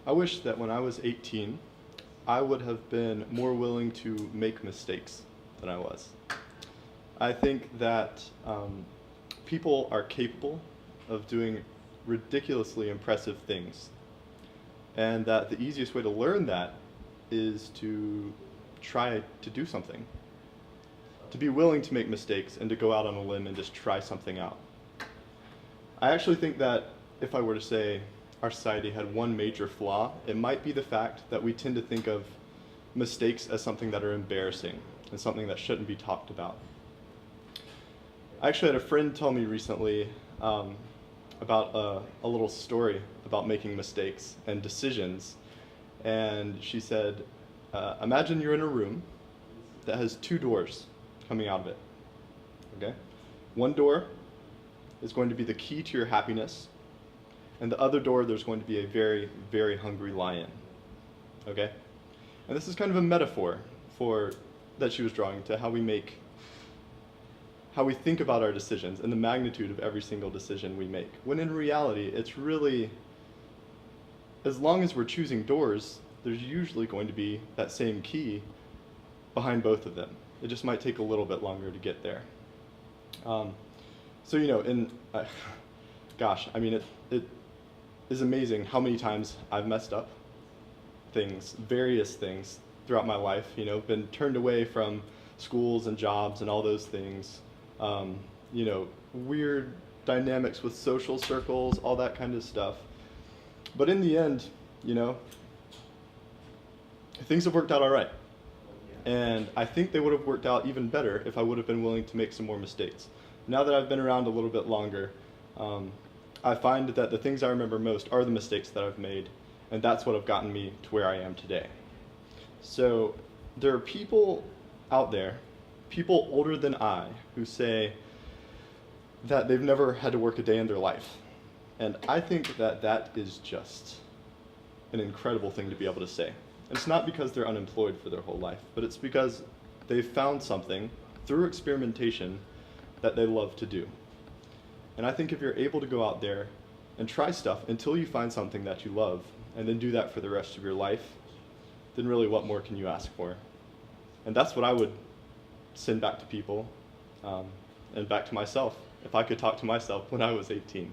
I wish that when I was 18, I would have been more willing to make mistakes than I was. I think that people are capable of doing ridiculously impressive things, and that the easiest way to learn that is to try to do something, to be willing to make mistakes and to go out on a limb and just try something out. I actually think that if I were to say our society had one major flaw, it might be the fact that we tend to think of mistakes as something that are embarrassing and something that shouldn't be talked about. I actually had a friend tell me recently about a little story about making mistakes and decisions, and she said, imagine you're in a room that has two doors coming out of it, okay? One door is going to be the key to your happiness, and the other door there's going to be a very, very hungry lion, okay? And this is kind of a metaphor that she was drawing to how we think about our decisions and the magnitude of every single decision we make. When in reality, it's really, as long as we're choosing doors, there's usually going to be that same key behind both of them. It just might take a little bit longer to get there. So, you know, gosh, I mean, it is amazing how many times I've messed up things, various things throughout my life, you know, been turned away from schools and jobs and all those things, you know, weird dynamics with social circles, all that kind of stuff. But in the end, you know, things have worked out all right. And I think they would have worked out even better if I would have been willing to make some more mistakes. Now that I've been around a little bit longer, I find that the things I remember most are the mistakes that I've made, and that's what have gotten me to where I am today. So there are people out there, people older than I, who say that they've never had to work a day in their life. And I think that that is just an incredible thing to be able to say. It's not because they're unemployed for their whole life, but it's because they've found something through experimentation that they love to do. And I think if you're able to go out there and try stuff until you find something that you love, and then do that for the rest of your life, then really what more can you ask for? And that's what I would send back to people, and back to myself, if I could talk to myself when I was 18.